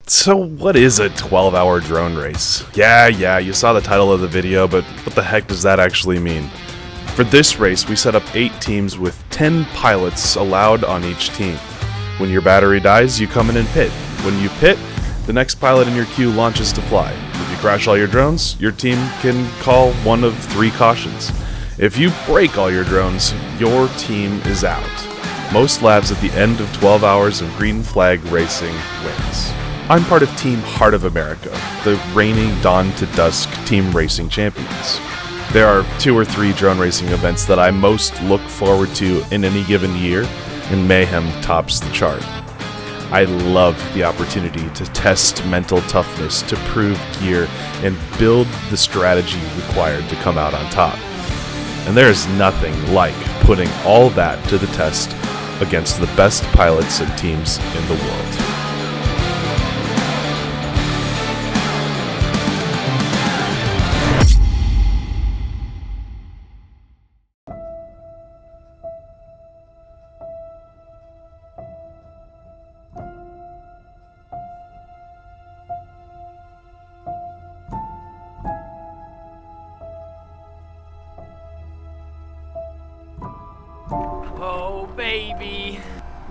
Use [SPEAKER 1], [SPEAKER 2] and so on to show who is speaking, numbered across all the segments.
[SPEAKER 1] So what is a 12-hour drone race? Yeah, you saw the title of the video, but what the heck does that actually mean? For this race, we set up 8 teams with 10 pilots allowed on each team. When your battery dies, you come in and pit. When you pit, the next pilot in your queue launches to fly. If you crash all your drones, your team can call one of 3 cautions. If you break all your drones, your team is out. Most labs at the end of 12 hours of green flag racing wins. I'm part of Team Heart of America, the reigning Dawn to Dusk team racing champions. There are 2 or 3 drone racing events that I most look forward to in any given year, and Mayhem tops the chart. I love the opportunity to test mental toughness, to prove gear, and build the strategy required to come out on top. And there is nothing like putting all that to the test against the best pilots and teams in the world.
[SPEAKER 2] Oh, baby.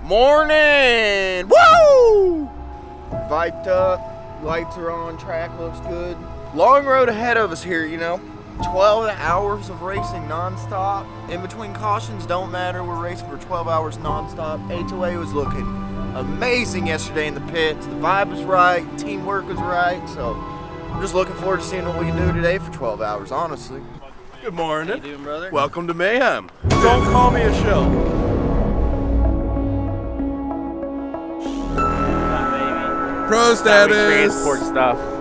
[SPEAKER 3] Morning! Woo! Viped up, lights are on, track looks good. Long road ahead of us here, you know. 12 hours of racing non-stop. In between cautions don't matter, we're racing for 12 hours non-stop. HOA was looking amazing yesterday in the pits. The vibe was right, teamwork was right, so I'm just looking forward to seeing what we can do today for 12 hours, honestly.
[SPEAKER 4] Good morning.
[SPEAKER 3] How you doing, brother?
[SPEAKER 4] Welcome to Mayhem. Don't call me a show. Pro status.
[SPEAKER 2] Transport stuff.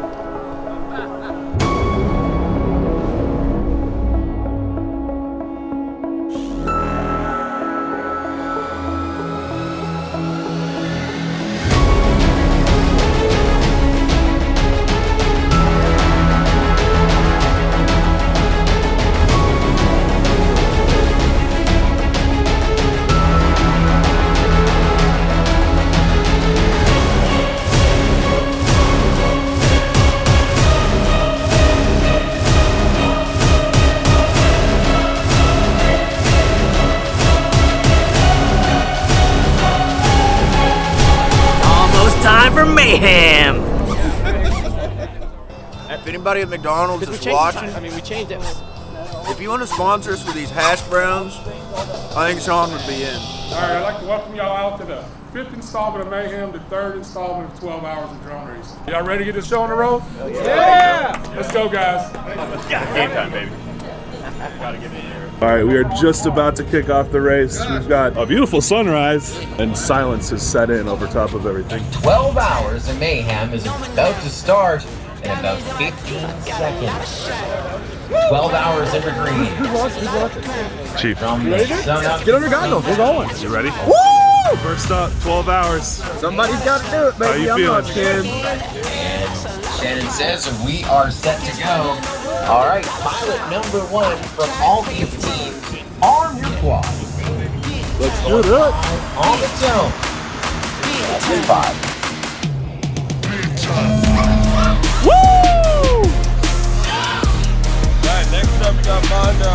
[SPEAKER 2] Time for mayhem!
[SPEAKER 3] If anybody at McDonald's is watching,
[SPEAKER 2] we changed it.
[SPEAKER 3] if you want to sponsor us with these hash browns, I think Sean would be in.
[SPEAKER 5] All right, I'd like to welcome y'all out to the 5th installment of Mayhem, the 3rd installment of 12 Hours of Drone Race. Y'all ready to get this show on the road? Yeah! Let's go, guys.
[SPEAKER 4] Game time, baby. Gotta get in here.
[SPEAKER 1] Alright, we are just about to kick off the race. We've got a beautiful sunrise, and silence has set in over top of everything.
[SPEAKER 6] 12 Hours of Mayhem is about to start in about 15 seconds. 12 hours evergreen.
[SPEAKER 1] Who's watching? Chief.
[SPEAKER 6] From the sun up.
[SPEAKER 1] Get under goggles, we're going. You ready? Woo! First up, 12 hours.
[SPEAKER 3] Somebody's got to do it, baby.
[SPEAKER 1] How you feeling, kid?
[SPEAKER 6] And Shannon says we are set to go. All right, pilot number 1 from all these teams, arm your quad.
[SPEAKER 1] Let's do it.
[SPEAKER 6] On the zone. That's in 5.
[SPEAKER 1] Woo!
[SPEAKER 4] All right, next up, we got Mondo.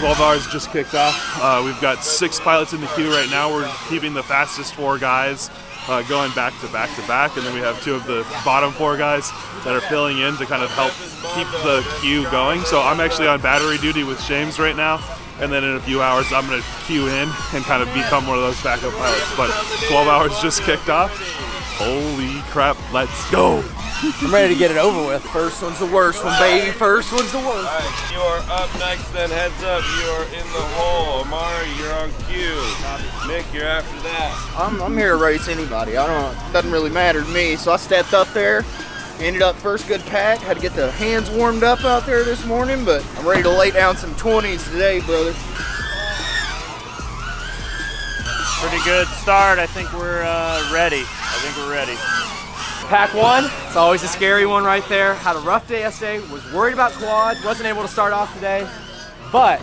[SPEAKER 1] 12 hours just kicked off. We've got 6 pilots in the queue right now. We're keeping the fastest 4 guys going back to back to back, and then we have 2 of the bottom 4 guys that are filling in to kind of help keep the queue going. So I'm actually on battery duty with James right now, and then in a few hours I'm going to queue in and kind of become one of those backup pilots. But 12 hours just kicked off. Holy crap, let's go.
[SPEAKER 3] I'm ready to get it over with. First one's the worst one, baby. First one's the worst.
[SPEAKER 4] All right, you are up next, then heads up. You are in the hole. Amari, you're on cue. Nick, you're after that.
[SPEAKER 3] I'm here to race anybody. I don't. It doesn't really matter to me. So I stepped up there, ended up first good pack. Had to get the hands warmed up out there this morning, but I'm ready to lay down some 20s today, brother.
[SPEAKER 2] Pretty good start. I think we're ready.
[SPEAKER 7] Pack one, it's always a scary one right there. Had a rough day yesterday, was worried about quads, wasn't able to start off today, but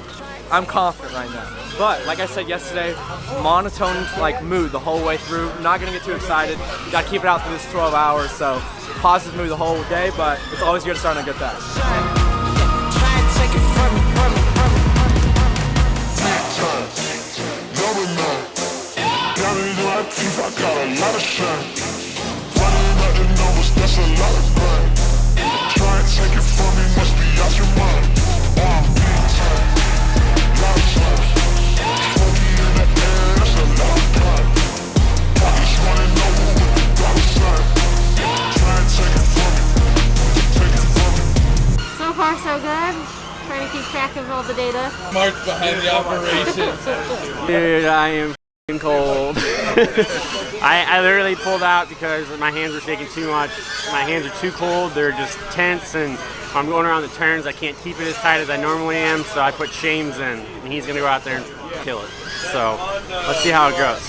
[SPEAKER 7] I'm confident right now. But like I said yesterday, monotone like mood the whole way through. Not gonna get too excited. You gotta keep it out through this 12 hours, so positive mood the whole day, but it's always good to start on a good pack.
[SPEAKER 8] So far, so good. Trying to keep track of all the data.
[SPEAKER 9] Mark's behind the operation.
[SPEAKER 2] Dude, I am f***ing cold. I literally pulled out because my hands were shaking too much. My hands are too cold. They're just tense, and I'm going around the turns. I can't keep it as tight as I normally am, so I put Shames in, and he's gonna go out there and kill it. So let's see how it goes.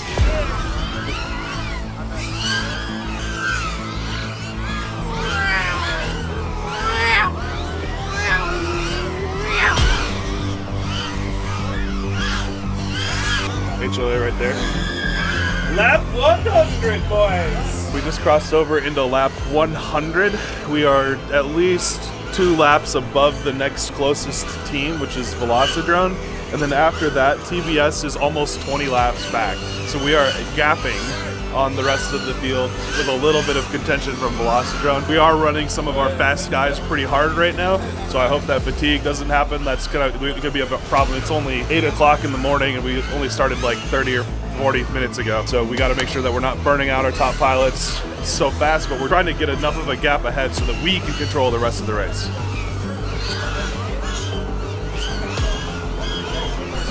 [SPEAKER 1] HOA right there.
[SPEAKER 4] Lap 100, boys.
[SPEAKER 1] We just crossed over into lap 100. We are at least 2 laps above the next closest team, which is Velocidrone. And then after that, TBS is almost 20 laps back. So we are gapping on the rest of the field with a little bit of contention from Velocidrone. We are running some of our fast guys pretty hard right now, so I hope that fatigue doesn't happen. That's gonna be a problem. It's only 8 o'clock in the morning, and we only started like 30 or 40 minutes ago. So we got to make sure that we're not burning out our top pilots so fast, but we're trying to get enough of a gap ahead so that we can control the rest of the race.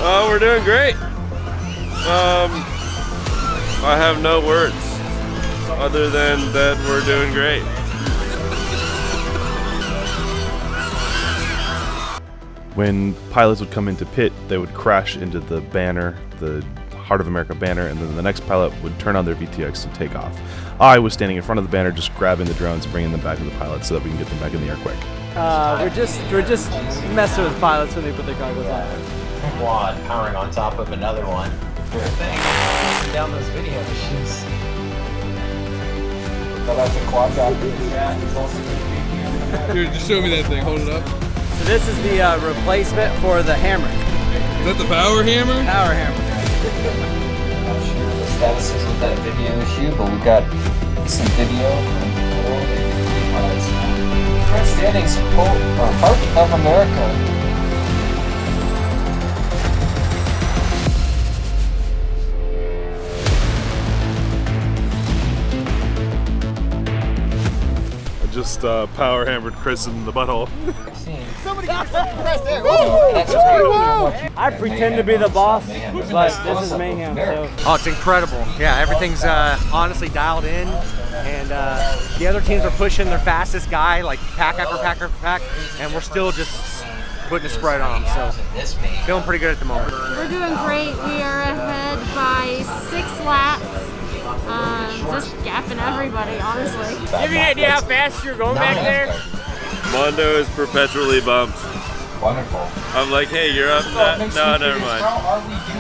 [SPEAKER 4] We're doing great. I have no words other than that we're doing great.
[SPEAKER 1] When pilots would come into pit, they would crash into the banner, the Heart of America banner, and then the next pilot would turn on their VTX and take off. I was standing in front of the banner, just grabbing the drones and bringing them back to the pilots so that we can get them back in the air quick.
[SPEAKER 7] We're just messing with pilots when they put their goggles on.
[SPEAKER 6] Quad powering on top of another one. Sure thing. Down those video issues. So that's a quad drop.
[SPEAKER 9] Dude, just show me that thing. Hold it up.
[SPEAKER 7] So this is the replacement for the hammer.
[SPEAKER 9] Is that the power hammer?
[SPEAKER 7] Power hammer.
[SPEAKER 6] Not sure the status is with that video issue, but we got some video from before. Current standings, Heart of America.
[SPEAKER 1] Just power hammered Chris in the butthole.
[SPEAKER 7] I pretend to be the boss, but this is mayhem. So. Oh, it's incredible. Yeah, everything's honestly dialed in, and the other teams are pushing their fastest guy, like pack after pack after pack, and we're still just putting a spread on them. So feeling pretty good at the moment.
[SPEAKER 8] We're doing great. We are ahead by 6 laps. Just gapping everybody, honestly.
[SPEAKER 2] Do you have any idea how fast you're going back there?
[SPEAKER 4] Mondo is perpetually bumped.
[SPEAKER 6] Wonderful.
[SPEAKER 4] I'm like, hey, you're up. No, never mind.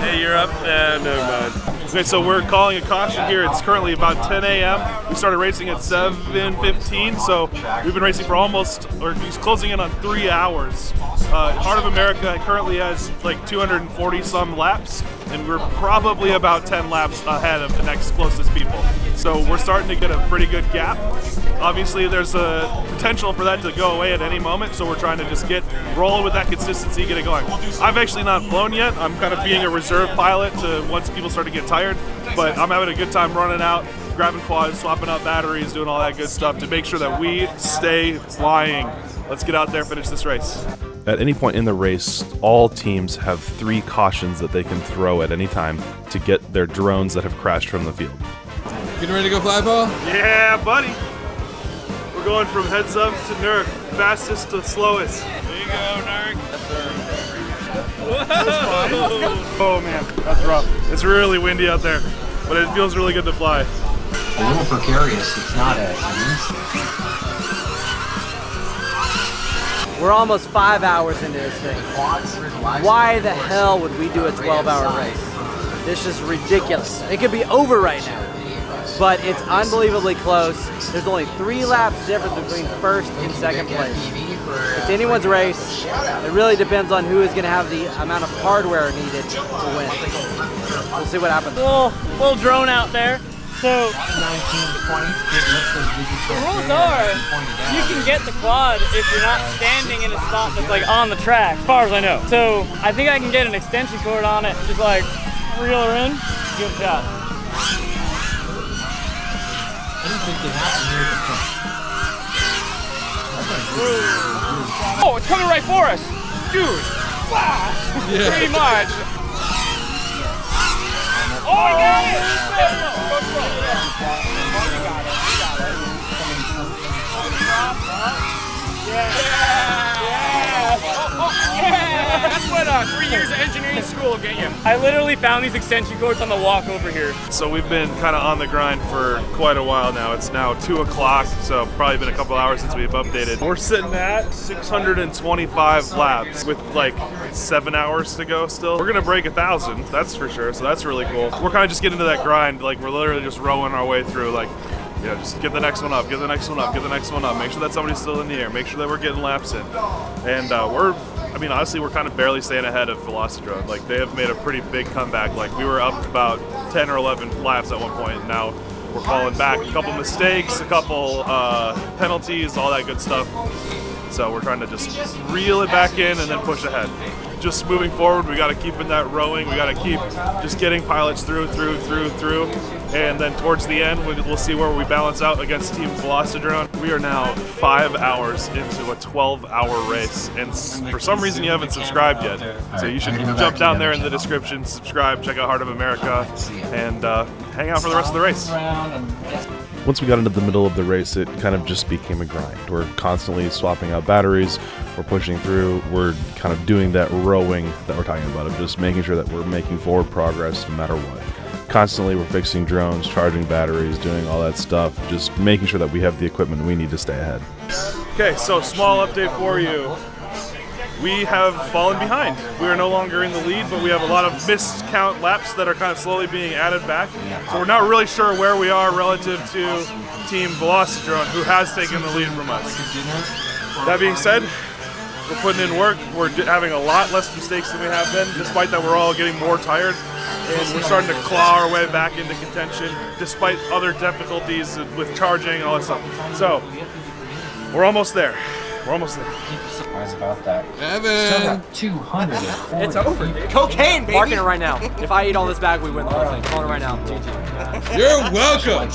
[SPEAKER 4] Hey, you're up. Nah, never mind.
[SPEAKER 1] Okay, so we're calling a caution here. It's currently about 10 a.m. We started racing at 7:15, so we've been racing for he's closing in on 3 hours. Heart of America currently has like 240 some laps, and we're probably about 10 laps ahead of the next closest people. So we're starting to get a pretty good gap. Obviously, there's a potential for that to go away at any moment, so we're trying to just roll with that consistency, get it going. I've actually not flown yet. I'm kind of being a reserve pilot to once people start to get tired, but I'm having a good time running out, grabbing quads, swapping out batteries, doing all that good stuff to make sure that we stay flying. Let's get out there and finish this race. At any point in the race, all teams have 3 cautions that they can throw at any time to get their drones that have crashed from the field.
[SPEAKER 9] Getting ready to go fly, Paul?
[SPEAKER 1] Yeah, buddy. We're going from heads up to Nurk, fastest to slowest.
[SPEAKER 4] There you go, Nurk.
[SPEAKER 1] Oh man, that's rough. It's really windy out there, but it feels really good to fly.
[SPEAKER 6] A little precarious. It's not a
[SPEAKER 7] We're almost 5 hours into this thing. Why the hell would we do a 12-hour race? This is ridiculous. It could be over right now, but it's unbelievably close. There's only 3 laps difference between first and second place. It's anyone's race. It really depends on who is going to have the amount of hardware needed to win. We'll see what happens.
[SPEAKER 2] Little drone out there. So the rules are you can get the quad if you're not standing in a spot that's like on the track, as far as I know. So I think I can get an extension cord on it, just like reel her in, give it a shot. Oh, it's coming right for us, dude! Wow, yeah. Pretty much. Oh, I got it! That's what 3 years of engineering school will get you. I literally found these extension cords on the walk over here.
[SPEAKER 1] So we've been kind of on the grind for quite a while now. It's now 2 o'clock, so probably been a couple hours since we've updated. We're sitting at 625 laps with like 7 hours to go still. We're gonna break 1,000, that's for sure, so that's really cool. We're kind of just getting into that grind, like we're literally just rowing our way through, like, you know, just get the next one up, get the next one up, get the next one up, make sure that somebody's still in the air, make sure that we're getting laps in. And I mean, honestly, we're kind of barely staying ahead of Velocidrone. Like, they have made a pretty big comeback. Like, we were up about 10 or 11 laps at one point, and now we're falling back. A couple mistakes, a couple penalties, all that good stuff. So we're trying to just reel it back in and then push ahead. Just moving forward, we got to keep in that rowing. We got to keep just getting pilots through. And then towards the end, we'll see where we balance out against Team Velocidrone. We are now 5 hours into a 12-hour race. And for some reason, you haven't subscribed yet. So you should jump down there in the description, subscribe, check out Heart of America, and hang out for the rest of the race. Once we got into the middle of the race, it kind of just became a grind. We're constantly swapping out batteries, we're pushing through, we're kind of doing that rowing that we're talking about, of just making sure that we're making forward progress no matter what. Constantly we're fixing drones, charging batteries, doing all that stuff, just making sure that we have the equipment we need to stay ahead. Okay, so small update for you. We have fallen behind. We are no longer in the lead, but we have a lot of missed count laps that are kind of slowly being added back. So we're not really sure where we are relative to Team Velocidrone, who has taken the lead from us. That being said, we're putting in work. We're having a lot less mistakes than we have been, despite that we're all getting more tired. And we're starting to claw our way back into contention, despite other difficulties with charging and all that stuff. So, we're almost there. We're almost there.
[SPEAKER 6] Surprised about that.
[SPEAKER 9] Evan!
[SPEAKER 6] 240.
[SPEAKER 7] It's over, dude. Cocaine, baby! Marking it right now. If I eat all this bag, we win the whole thing. Calling it right now. GG.
[SPEAKER 9] You're welcome!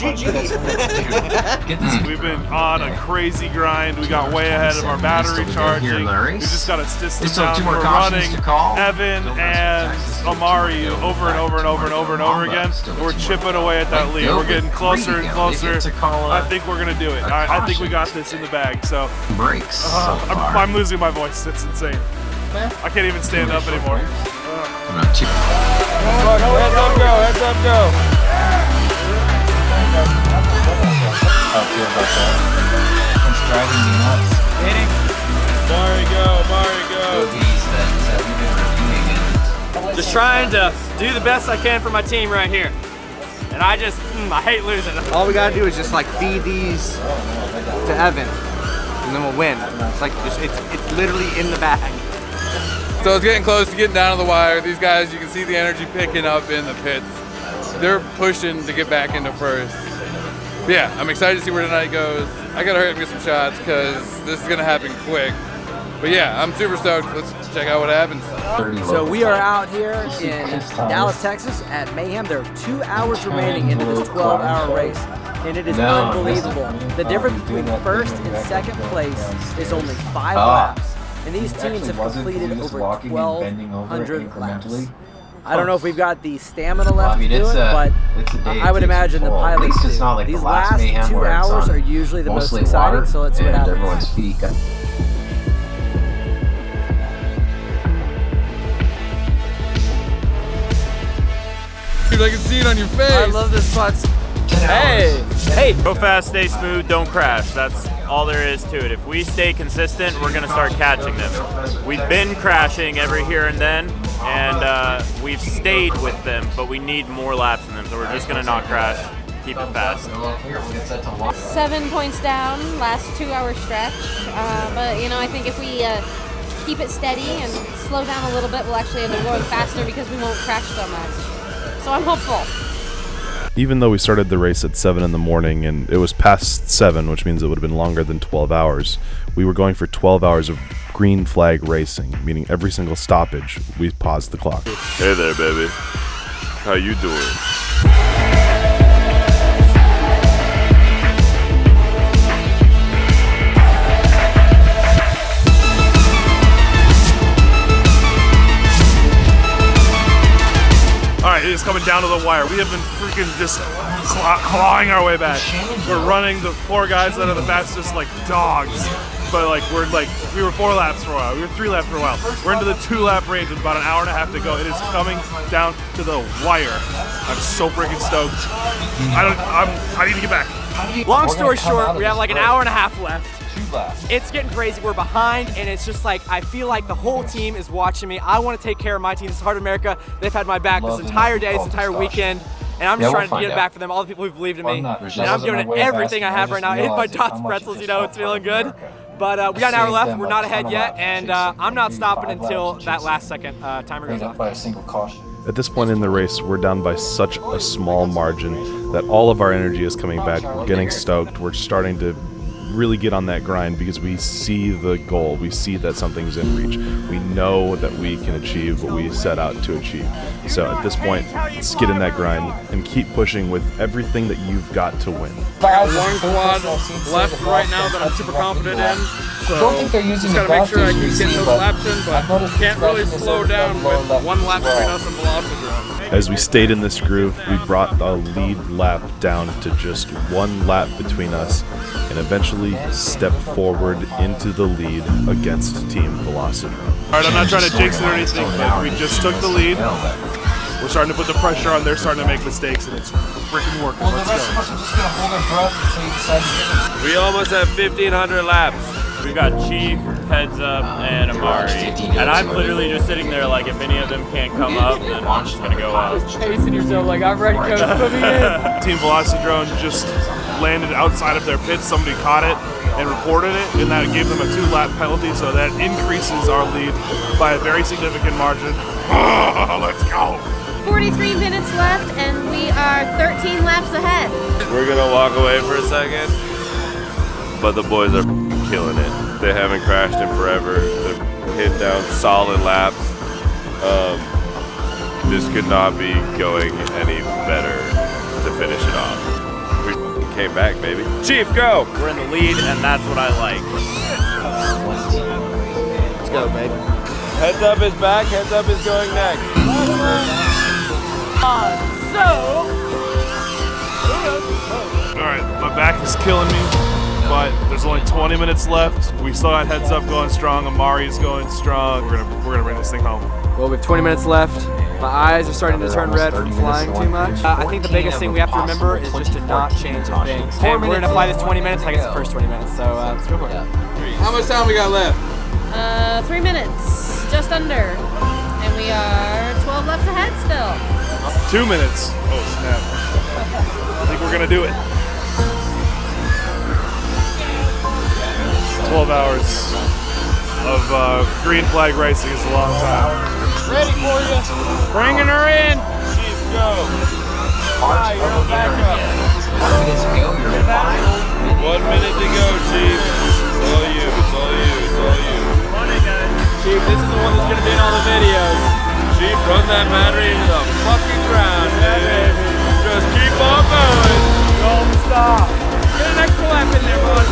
[SPEAKER 6] Get this.
[SPEAKER 1] We've been on a crazy grind. We got way ahead of our battery charging. We just got a system down. We're running Evan and Amari over and over and over and over and over again. We're chipping away at that lead. We're getting closer and closer. I think we're going to do it. I think we got this in the bag. So
[SPEAKER 6] breaks.
[SPEAKER 1] I'm losing my voice. It's insane. I can't even stand up anymore.
[SPEAKER 4] Heads up, go. Heads up, go.
[SPEAKER 6] How I feel about that. It's driving me nuts.
[SPEAKER 4] Mari, go.
[SPEAKER 2] Just trying to do the best I can for my team right here. And I hate losing.
[SPEAKER 7] All we gotta do is just like feed these to Evan, and then we'll win. It's like it's literally in the bag.
[SPEAKER 9] So it's getting close to getting down to the wire. These guys, you can see the energy picking up in the pits. They're pushing to get back into first. But yeah, I'm excited to see where tonight goes. I gotta hurry up and get some shots because this is gonna happen quick. But yeah, I'm super stoked. Let's check out what happens.
[SPEAKER 7] So we are out here in Dallas, Texas at Mayhem. There are 2 hours remaining into this 12-hour race, and it is unbelievable. The difference between first and second place is only 5 laps, and these teams have completed over 1,200 laps. I don't know if we've got the stamina left to do it, but I would imagine the pilots do. These last 2 hours are usually the most exciting, so let's see what happens.
[SPEAKER 9] Dude, I can see it on your face.
[SPEAKER 7] I love this spot. Hey, hey.
[SPEAKER 10] Go fast, stay smooth, don't crash. That's all there is to it. If we stay consistent, we're gonna start catching them. We've been crashing every here and then, and we've stayed with them, but we need more laps in them, so we're just gonna not crash. Keep it fast.
[SPEAKER 8] 7 points down, last 2-hour stretch. But you know, I think if we keep it steady and slow down a little bit, we'll actually end up going faster because we won't crash so much. So I'm hopeful.
[SPEAKER 1] Even though we started the race at 7 in the morning and it was past 7, which means it would have been longer than 12 hours, we were going for 12 hours of green flag racing, meaning every single stoppage, we paused the clock.
[SPEAKER 4] Hey there, baby. How you doing?
[SPEAKER 1] Alright, it is coming down to the wire. We have been freaking just clawing our way back. We're running the poor guys that are the fastest like dogs. But we were 4 laps for a while. We were 3 laps for a while. We're into the 2-lap range with about an hour and a half to go. It is coming down to the wire. I'm so freaking stoked. I need to get back.
[SPEAKER 7] Long story short, we have like an hour and a half left. It's getting crazy. We're behind, and it's just like I feel like the whole team is watching me. I want to take care of my team. This is Heart of America. They've had my back this entire day, this entire weekend, and I'm just trying to get it back for them. All the people who believed in me, and I'm giving it everything I have right now. I hit my dots pretzels, you know, it's feeling good. But we got an hour left. We're not ahead yet, and I'm not stopping until that last second timer goes off.
[SPEAKER 1] At this point in the race, we're down by such a small margin that all of our energy is coming back. We're getting stoked. We're starting to really get on that grind because we see the goal. We see that something's in reach. We know that we can achieve what we set out to achieve. So at this point, let's get in that grind and keep pushing with everything that you've got to win.
[SPEAKER 9] One quad left right now that I'm super confident in. So just gotta make sure I keep getting those laps in, but can't really slow down with 1 lap between us and Velocity.
[SPEAKER 1] As we stayed in this groove, we brought the lead lap down to just 1 lap between us and eventually stepped forward into the lead against Team Velocity. Alright, I'm not trying to jinx it or anything, but we just took the lead. We're starting to put the pressure on, they're starting to make mistakes, and it's freaking working. Let's go.
[SPEAKER 4] We almost have 1,500 laps.
[SPEAKER 10] We've got Chief, Heads Up, and Amari. And I'm literally just sitting there like, if any of them can't come up, then I'm just gonna go up.
[SPEAKER 7] Pacing yourself like I'm ready, coach. Put me in.
[SPEAKER 1] Team Velocity just landed outside of their pits. Somebody caught it and reported it, and that gave them a 2-lap penalty, so that increases our lead by a very significant margin. Let's go.
[SPEAKER 8] 43 minutes left, and we are 13 laps ahead.
[SPEAKER 4] We're gonna walk away for a second, but the boys are killing it. They haven't crashed in forever. They're hitting down solid laps. This could not be going any better to finish it off. We came back, baby. Chief, go!
[SPEAKER 10] We're in the lead, and that's what I like.
[SPEAKER 3] Let's go, baby.
[SPEAKER 4] Heads Up is back. Heads Up is going next.
[SPEAKER 1] Alright, my back is killing me, but there's only 20 minutes left. We still got Heads Up going strong. Amari's going strong. We're gonna bring this thing home.
[SPEAKER 7] Well, we have 20 minutes left. My eyes are starting to turn red from flying too much. I think the biggest thing we have to remember is just to not change a thing. And we're gonna fly this 20 minutes like it's the first 20 minutes, so let's go for it.
[SPEAKER 9] How much time we got left?
[SPEAKER 8] 3 minutes, just under. And we are 12 laps ahead still.
[SPEAKER 1] 2 minutes. Oh, snap. I think we're gonna do it. 12 hours of green flag racing is a long time.
[SPEAKER 2] Ready for you. Bringing her in.
[SPEAKER 4] Chief, go!
[SPEAKER 2] Hi, you're on backup.
[SPEAKER 4] 1 minute to go, Chief. It's all you, it's all you, it's all you.
[SPEAKER 2] Money, guys. Chief, this is the one that's gonna be in all the videos.
[SPEAKER 4] Chief, run that battery into the fucking ground, baby. Just keep on going.
[SPEAKER 2] Don't stop. Get an extra lap in there, bud.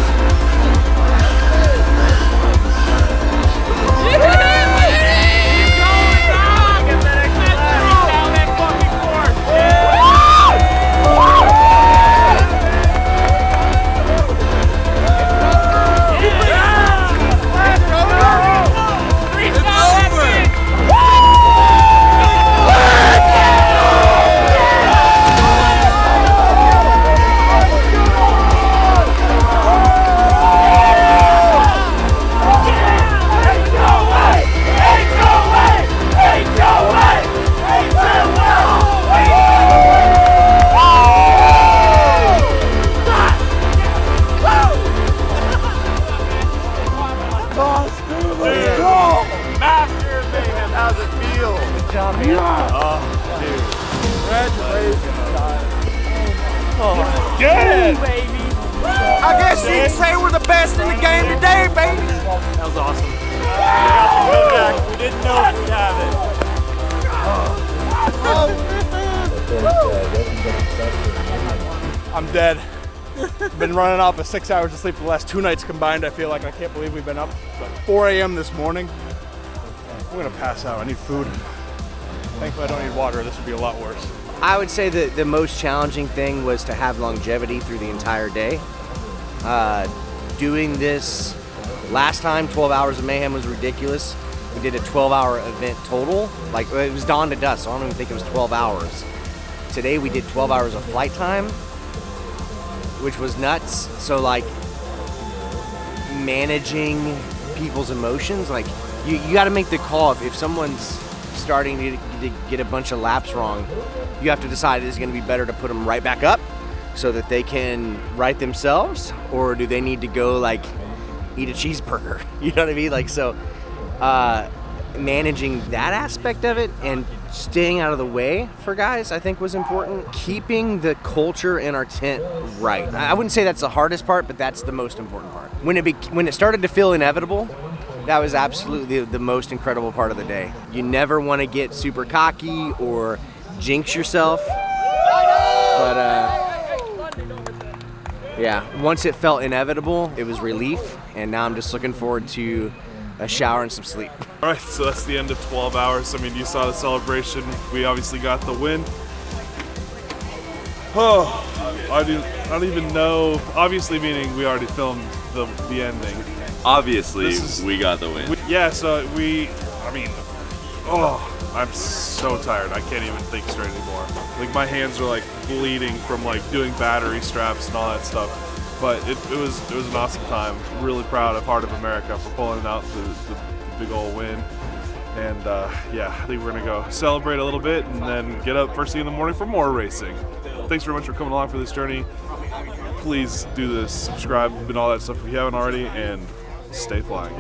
[SPEAKER 2] Keep going, dog. Get that extra lap. Down that fucking course. Let's go. Good, baby.
[SPEAKER 3] I guess you can say we're the best in the game today, baby.
[SPEAKER 2] That was awesome.
[SPEAKER 10] We didn't know if we'd have it.
[SPEAKER 11] I'm dead. Been running off of 6 hours of sleep for the last 2 nights combined. I feel like I can't believe we've been up at 4 a.m. this morning. I'm gonna pass out. I need food. Thankfully, I don't need water. This would be a lot worse.
[SPEAKER 12] I would say that the most challenging thing was to have longevity through the entire day. Doing this last time, 12 Hours of Mayhem, was ridiculous. We did a 12-hour event total. Like, it was dawn to dusk, so I don't even think it was 12 hours. Today we did 12 hours of flight time, which was nuts. So like, managing people's emotions, like you got to make the call. If someone's starting to get a bunch of laps wrong, you have to decide, is it going to be better to put them right back up so that they can right themselves, or do they need to go like eat a cheeseburger? You know what I mean? Like, so managing that aspect of it and staying out of the way for guys, I think, was important. Keeping the culture in our tent right. I wouldn't say that's the hardest part, but that's the most important part. When it started to feel inevitable, that was absolutely the most incredible part of the day. You never want to get super cocky or jinx yourself, but yeah, once it felt inevitable, it was relief, and now I'm just looking forward to a shower and some sleep.
[SPEAKER 1] All right, so that's the end of 12 hours. I mean, you saw the celebration. We obviously got the win. Oh, I don't even know. Obviously, meaning we already filmed the ending.
[SPEAKER 4] Obviously, we got the win.
[SPEAKER 1] I'm so tired. I can't even think straight anymore. Like, my hands are like bleeding from like doing battery straps and all that stuff. But it was an awesome time. Really proud of Heart of America for pulling out the big old win. And yeah, I think we're gonna go celebrate a little bit and then get up first thing in the morning for more racing. Thanks very much for coming along for this journey. Please do this, subscribe and all that stuff if you haven't already, and stay flying.